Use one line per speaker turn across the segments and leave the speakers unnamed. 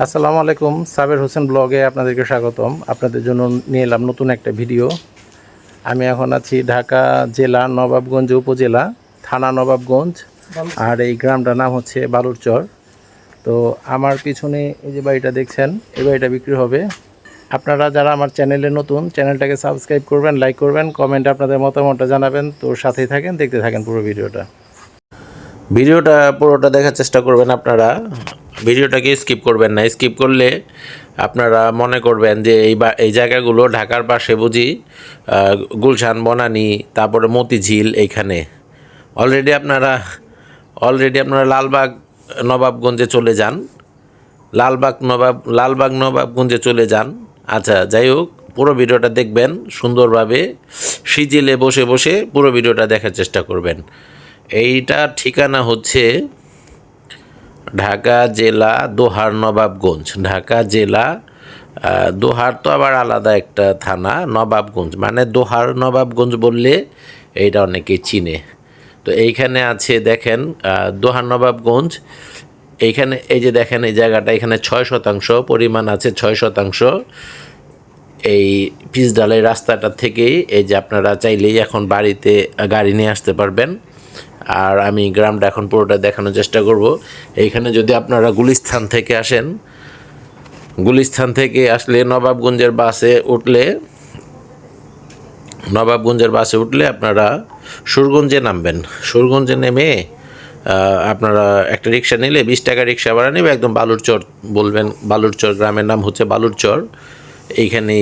আসসালামু আলাইকুম, সাবের হোসেন ব্লগে আপনাদেরকে স্বাগতম। আপনাদের জন্য নিয়ে এলাম নতুন একটা ভিডিও। আমি এখন আছি ঢাকা জেলা নবাবগঞ্জ উপজেলা, থানা নবাবগঞ্জ, আর এই গ্রামটার নাম হচ্ছে বালুরচর। তো আমার পিছনে এই যে বাড়িটা দেখছেন, এই বাড়িটা বিক্রি হবে। আপনারা যারা আমার চ্যানেলে নতুন, চ্যানেলটাকে সাবস্ক্রাইব করবেন, লাইক করবেন, কমেন্টে আপনাদের মতামতটা জানাবেন। তো সাথেই থাকেন, দেখতে থাকেন পুরো ভিডিওটা পুরোটা দেখার চেষ্টা করবেন। আপনারা ভিডিওটাকে স্কিপ করবেন না। স্কিপ করলে আপনারা মনে করবেন যে এই জায়গাগুলো ঢাকার পাশে বুঝি গুলশান, বনানী, তারপরে মতিঝিল এইখানে। অলরেডি আপনারা লালবাগ নবাবগঞ্জে চলে যান, লালবাগ নবাবগঞ্জে চলে যান। আচ্ছা, যাই হোক, পুরো ভিডিওটা দেখবেন সুন্দরভাবে, সিজিলে বসে বসে পুরো ভিডিওটা দেখার চেষ্টা করবেন। এইটা ঠিকানা হচ্ছে ঢাকা জেলা দোহার নবাবগঞ্জ। ঢাকা জেলা দোহার তো আবার আলাদা একটা থানা, নবাবগঞ্জ মানে দোহার নবাবগঞ্জ বললে এইটা অনেকেই চিনে। তো এইখানে আছে দেখেন দোহার নবাবগঞ্জ। এইখানে এই যে দেখেন এই জায়গাটা, এখানে 6% পরিমাণ আছে, 6%। এই পিচঢালাই রাস্তাটা থেকেই এই যে আপনারা চাইলেই এখন বাড়িতে গাড়ি নিয়ে আসতে পারবেন। আর আমি গ্রামটা এখন পুরোটা দেখানোর চেষ্টা করব। এইখানে যদি আপনারা গুলিস্তান থেকে আসেন, গুলিস্তান থেকে আসলে নবাবগঞ্জের বাসে উঠলে আপনারা সুরগঞ্জে নামবেন। সুরগঞ্জে নেমে আপনারা একটা রিক্সা নিলে 20 টাকা রিক্সা ভাড়া নেবে, একদম বালুরচর বলবেন। বালুরচর গ্রামের নাম হচ্ছে বালুরচর। এইখানে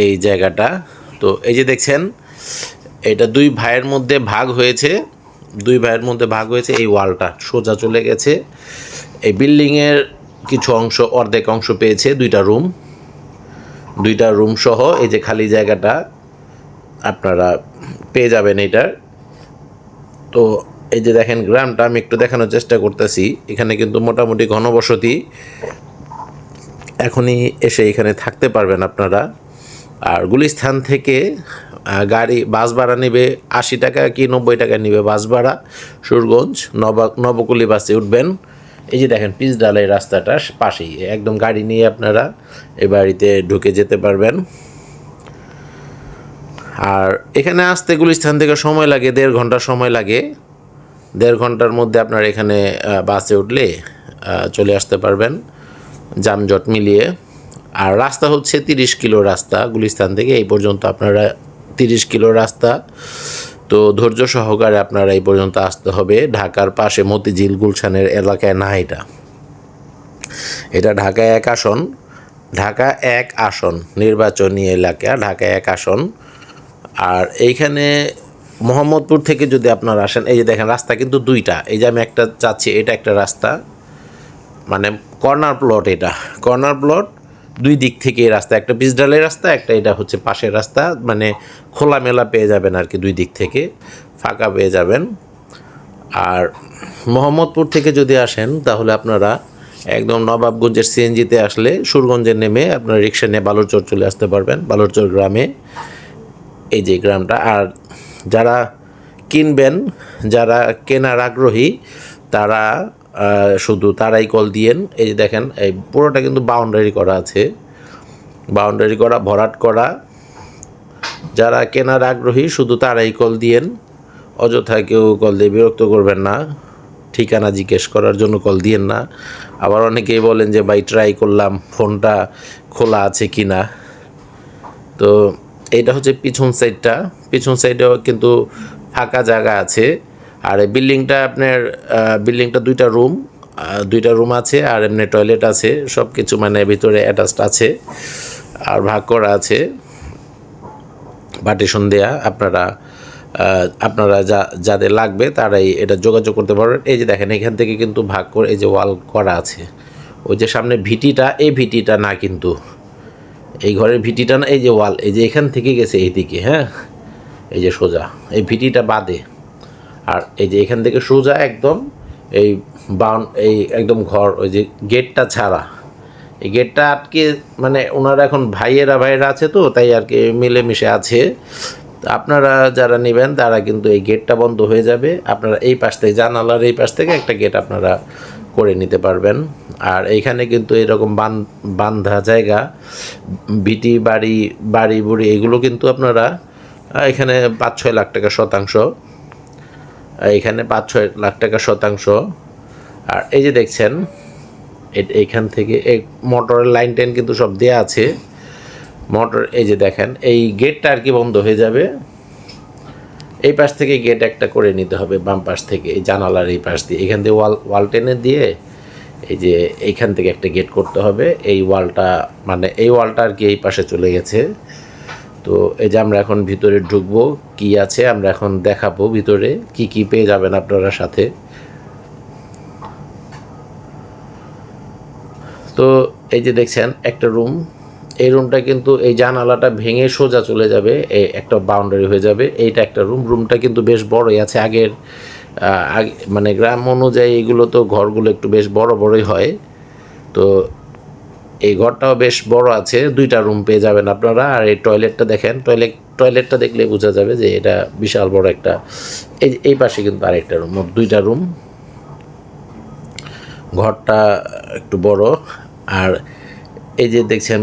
এই জায়গাটা। তো এই যে দেখছেন, এটা দুই ভাইয়ের মধ্যে ভাগ হয়েছে। এই ওয়ালটা সোজা চলে গেছে। এই বিল্ডিংয়ের কিছু অংশ, অর্ধেক অংশ পেয়েছে, দুইটা রুম সহ এই যে খালি জায়গাটা আপনারা পেয়ে যাবেন এইটার। তো এই যে দেখেন গ্রামটা আমি একটু দেখানোর চেষ্টা করতেছি। এখানে কিন্তু মোটামুটি ঘনবসতি, এখনই এসে এখানে থাকতে পারবেন আপনারা। আর গুলিস্তান থেকে বাস ভাড়া নেবে 80 টাকা কি 90 টাকা নেবে বাস ভাড়া। সুরগঞ্জ নবকুলি বাসে উঠবেন। এই যে দেখেন পিচঢালাই রাস্তাটার পাশেই, একদম গাড়ি নিয়ে আপনারা এই বাড়িতে ঢুকে যেতে পারবেন। আর এখানে আসতে গুলিস্তান থেকে সময় লাগে 1.5 ঘন্টা সময় লাগে। 1.5 ঘন্টার মধ্যে আপনারা এখানে বাসে উঠলে চলে আসতে পারবেন যানজট মিলিয়ে। আর রাস্তা হচ্ছে 30 কিলো রাস্তা, গুলিস্তান থেকে এই পর্যন্ত আপনারা 30 কিলো রাস্তা। তো ধৈর্য সহকারে আপনারা এই পর্যন্ত আসতে হবে। ঢাকার পাশে মতিঝিল গুলশানের এলাকায় না, এটা ঢাকা 1 আসন, ঢাকা 1 আসন নির্বাচনী এলাকা, ঢাকা 1 আসন। আর এইখানে মোহাম্মদপুর থেকে যদি আপনারা আসেন, এই যে দেখেন রাস্তা কিন্তু দুইটা। এই যে আমি একটা চাচ্ছি, এটা একটা রাস্তা, মানে কর্নার প্লট। এটা কর্নার প্লট, দুই দিক থেকে এই রাস্তা, একটা পিচঢালাই রাস্তা, একটা এটা হচ্ছে পাশের রাস্তা, মানে খোলামেলা পেয়ে যাবেন আর কি, দুই দিক থেকে ফাঁকা পেয়ে যাবেন। আর মোহাম্মদপুর থেকে যদি আসেন তাহলে আপনারা একদম নবাবগঞ্জের সিএনজিতে আসলে সুরগঞ্জে নেমে আপনারা রিক্সা নিয়ে বালুরচর চলে আসতে পারবেন, বালুরচর গ্রামে। এই যে গ্রামটা। আর যারা কিনবেন, যারা কেনার আগ্রহী, তারা শুধু তারাই কল দিয়েন। এই যে দেখেন এই পুরোটা কিন্তু বাউন্ডারি করা আছে, বাউন্ডারি করা, ভরাট করা। যারা কেনার আগ্রহী শুধু তারাই কল দিয়েন। অযথা কেউ কল দিয়ে বিরক্ত করবেন না, ঠিকানা জিজ্ঞেস করার জন্য কল দিয়েন না। আবার অনেকেই বলেন যে ভাই ট্রাই করলাম ফোনটা খোলা আছে কি না। তো এইটা হচ্ছে পিছন সাইডেও কিন্তু ফাঁকা জায়গা আছে। আর এই বিল্ডিংটা দুইটা রুম আছে, আর এমনি টয়লেট আছে, সব কিছু মানে ভিতরে অ্যাটাচড আছে, আর ভাগ করা আছে, পার্টিশন দেয়া। আপনারা যাদের লাগবে তারাই এটা যোগাযোগ করতে পারবেন। এই যে দেখেন এখান থেকে কিন্তু ভাগ করে এই যে ওয়াল করা আছে। ওই যে সামনে ভিটিটা, এই ভিটিটা না, কিন্তু এই ঘরের ভিটিটা না, এই যে ওয়াল, এই যে এখান থেকে গেছে এইদিকে, হ্যাঁ, এই যে সোজা এই ভিটিটা বাদে। আর এই যে এখান থেকে সোজা একদম এই এই একদম ঘর, ওই যে গেটটা ছাড়া, এই গেটটা আটকে, মানে ওনারা এখন ভাইয়েরা আছে, তো তাই আর কি মিলেমিশে আছে। আপনারা যারা নেবেন তারা কিন্তু এই গেটটা বন্ধ হয়ে যাবে। আপনারা এই পাশ থেকে, জানালার এই পাশ থেকে একটা গেট আপনারা করে নিতে পারবেন। আর এইখানে কিন্তু এরকম বান্ধা জায়গা, বিটি বাড়ি, বাড়ি বুড়ি, এগুলো কিন্তু আপনারা এখানে 5-6 লাখ টাকা শতাংশ, এখানে 5-6 লাখ টাকা শতাংশ। আর এই যে দেখছেন এইখান থেকে এই মোটরের লাইন টেন কিন্তু সব দেওয়া আছে। মোটর এই যে দেখেন, এই গেটটা আর কি বন্ধ হয়ে যাবে। এই পাশ থেকে গেট একটা করে নিতে হবে, বাম পাশ থেকে, এই জানালার এই পাশ দিয়ে, এখান দিয়ে ওয়াল টেনে দিয়ে এই যে এইখান থেকে একটা গেট করতে হবে। এই ওয়ালটা, মানে এই ওয়ালটা আর কি এই পাশে চলে গেছে। তো এই যে আমরা এখন ভিতরে ঢুকবো, কি আছে আমরা এখন দেখাবো, ভিতরে কি কি পেয়ে যাবেন আপনারা সাথে। তো এই যে দেখছেন একটা রুম, এই রুমটা কিন্তু এই জানালাটা ভেঙে সোজা চলে যাবে, এই একটা বাউন্ডারি হয়ে যাবে। এইটা একটা রুমটা কিন্তু বেশ বড়ই আছে। আগের মানে গ্রাম অনুযায়ী এগুলো তো ঘরগুলো একটু বেশ বড়ই হয়। তো এই ঘরটাও বেশ বড় আছে, 2টা রুম পেয়ে যাবেন আপনারা। আর এই টয়লেটটা দেখেন, টয়লেটটা দেখলে বোঝা যাবে যে এটা বিশাল বড় একটা। এই পাশে কিন্তু আরেকটা রুম, মোট 2টা রুম। ঘরটা একটু বড়। আর এই যে দেখছেন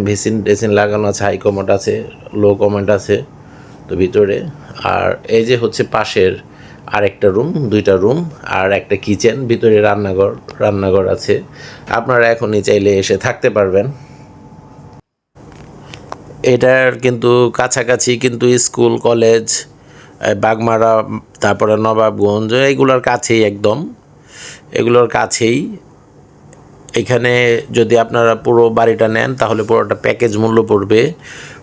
বেসিন লাগানো আছে, হাই কমেন্ট আছে, লো কমেন্ট আছে তো ভিতরে। আর এই যে হচ্ছে পাশের আরেকটা রুম, 2টা রুম আর একটা কিচেন, ভিতরে রান্নাঘর আছে। আপনারা এখনই চাইলে এসে থাকতে পারবেন। এটার কিন্তু কাছাকাছি কিন্তু স্কুল, কলেজ, বাগমারা, তারপরে নবাবগঞ্জ, এগুলোর কাছেই, একদম এগুলোর কাছেই। এখানে যদি আপনারা পুরো বাড়িটা নেন তাহলে পুরোটা প্যাকেজ মূল্য পড়বে,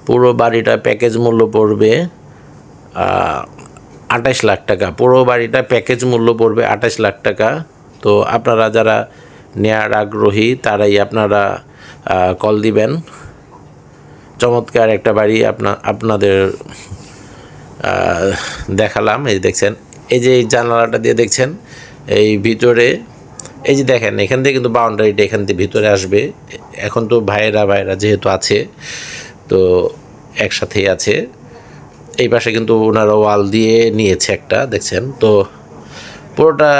পুরো বাড়িটা প্যাকেজ মূল্য পড়বে 28 লাখ টাকা। পুরো বাড়িটা প্যাকেজ মূল্য পড়বে 28 লাখ টাকা। তো আপনারা যারা নেয়ার আগ্রহী তারাই আপনারা কল দিবেন। চমৎকার একটা বাড়ি আপনাদের দেখালাম। এই দেখছেন, এই যে এই জানালাটা দিয়ে দেখছেন এই ভিতরে, এই যে দেখেন এখান থেকে কিন্তু বাউন্ডারিটা এখান থেকে ভিতরে আসবে। এখন তো ভাইয়েরা যেহেতু আছে, তো একসাথেই আছে। এই পাশে কিন্তু ওনারা ওয়াল দিয়ে নিয়েছে একটা, দেখছেন তো পুরোটা।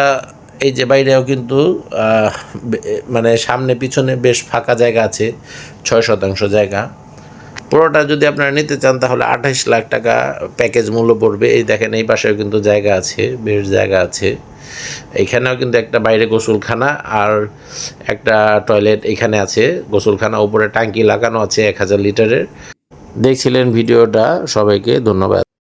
এই যে বাইরেও কিন্তু মানে সামনে পিছনে বেশ ফাঁকা জায়গা আছে, 6 শতাংশ জায়গা। পুরোটা যদি আপনারা নিতে চান তাহলে 28 লাখ টাকা প্যাকেজ মূল্য পড়বে। এই দেখেন এই পাশেও কিন্তু জায়গা আছে, বেশ জায়গা আছে। এইখানেও কিন্তু একটা বাইরে গোসলখানা আর একটা টয়লেট এখানে আছে, গোসলখানা, উপরে ট্যাঙ্কি লাগানো আছে 1000 লিটারের। দেখছিলেন ভিডিওটা, সবাইকে ধন্যবাদ।